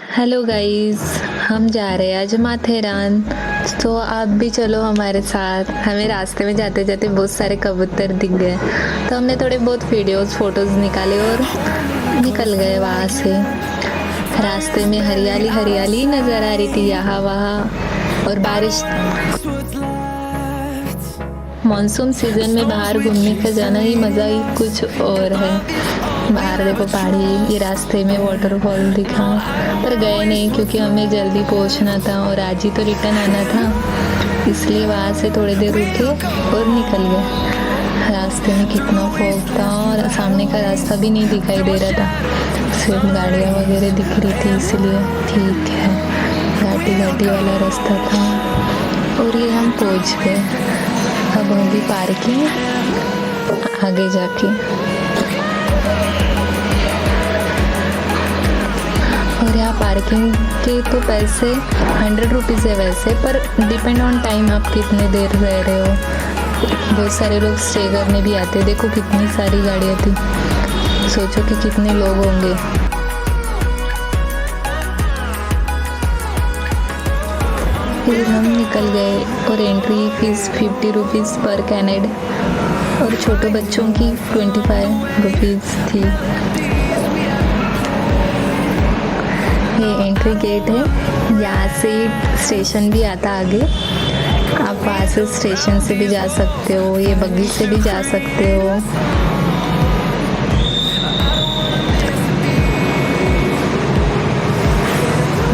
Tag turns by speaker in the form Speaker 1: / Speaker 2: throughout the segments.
Speaker 1: Hello guys, हम जा रहे हैं आज माथेरान। तो आप भी चलो हमारे साथ। हमें रास्ते में जाते जाते बहुत सारे कबूतर दिख गए, तो हमने थोड़े बहुत वीडियोस फोटोज़ निकाले और निकल गए वहाँ से। रास्ते में हरियाली हरियाली नज़र आ रही थी यहाँ वहाँ, और बारिश। मॉनसून सीज़न में बाहर घूमने का जाना ही मज़ा ही कुछ और है। बाहर देखो पहाड़ी, ये रास्ते में वाटरफॉल दिखा, पर गए नहीं क्योंकि हमें जल्दी पहुंचना था और आज ही तो रिटर्न आना था, इसलिए वहाँ से थोड़ी देर रुके और निकल गए। रास्ते में कितना फॉग था और सामने का रास्ता भी नहीं दिखाई दे रहा था, सिर्फ गाड़ियाँ वगैरह दिख रही थी, इसलिए ठीक है। घाटी घाटी वाला रास्ता था और ये हम पहुँच गए। अब होगी पार्किंग आगे जाके। और यहाँ पार्किंग के तो पैसे 100 रुपीज़ है वैसे, पर डिपेंड ऑन टाइम आप कितने देर रह रहे हो। बहुत सारे लोग स्टे करने भी आते हैं। देखो कितनी सारी गाड़ियाँ थी, सोचो कि कितने लोग होंगे। फिर हम निकल गए और एंट्री फीस 50 रुपीज़ पर कैनेड और छोटे बच्चों की 25 रुपीज़ थी। ये एंट्री गेट है, यहाँ से स्टेशन भी आता आगे। आप वहाँ से स्टेशन से भी जा सकते हो, ये बग्गी से भी जा सकते हो।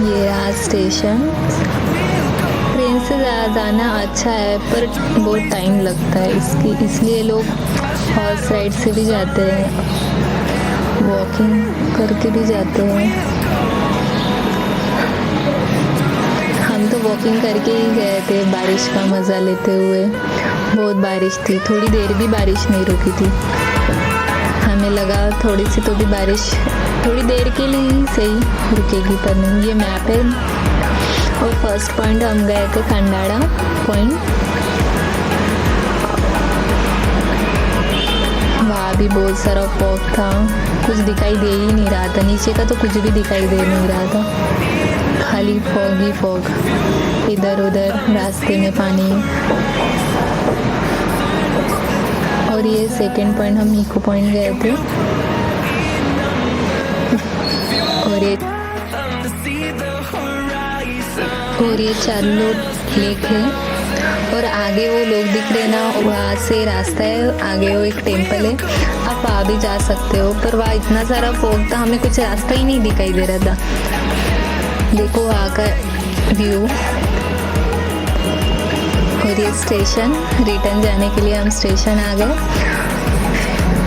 Speaker 1: ये रहा स्टेशन। ट्रेन से जाना अच्छा है, पर बहुत टाइम लगता है इसलिए लोग हॉर्स राइड से भी जाते हैं, वॉकिंग करके भी जाते हैं। हम तो वॉकिंग करके ही गए थे, बारिश का मज़ा लेते हुए। बहुत बारिश थी, थोड़ी देर भी बारिश नहीं रुकी थी। हमें लगा थोड़ी सी तो भी बारिश थोड़ी देर के लिए ही सही रुकेगी, पर नहीं। ये मैप है और फर्स्ट पॉइंट हम गए थे खंडाड़ा पॉइंट। वहाँ भी बहुत सारा फॉग था, कुछ दिखाई दे ही नहीं रहा था, नीचे का तो कुछ भी दिखाई दे नहीं रहा था, खाली फॉग ही फॉग। इधर उधर रास्ते में पानी। और ये सेकंड पॉइंट, हम इको पॉइंट गए थे। और ये चालू लेक है, और आगे वो लोग दिख रहे ना, वहाँ से रास्ता है आगे, वो एक टेम्पल है, आप वहाँ भी जा सकते हो। पर वहाँ इतना सारा फॉग था, हमें कुछ रास्ता ही नहीं दिखाई दे रहा था। देखो वहाँ का व्यू। और ये स्टेशन, रिटर्न जाने के लिए हम स्टेशन आ गए,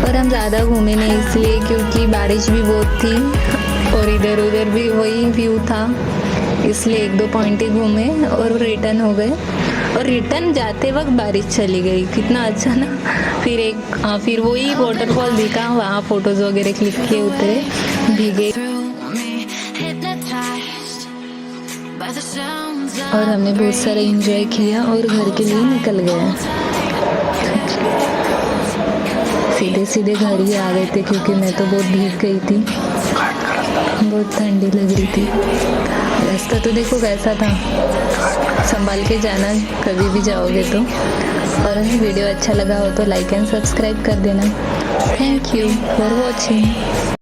Speaker 1: पर हम ज़्यादा घूमे नहीं इसलिए क्योंकि बारिश भी बहुत थी और इधर उधर भी वही व्यू था, इसलिए 1-2 पॉइंट ही घूमे और रिटर्न हो गए। और रिटर्न जाते वक्त बारिश चली गई, कितना अच्छा ना। फिर वही वाटरफॉल दिखा, वहाँ फोटोज़ वगैरह क्लिक किए, उतरे, भीगे और हमने बहुत सारा एंजॉय किया और घर के लिए निकल गए। सीधे सीधे घर ही आ गए थे क्योंकि मैं तो बहुत भीग गई थी, बहुत ठंडी लग रही थी। रास्ता तो देखो कैसा था, संभाल के जाना कभी भी जाओगे तो। और वीडियो अच्छा लगा हो तो लाइक एंड सब्सक्राइब कर देना। Thank you for watching.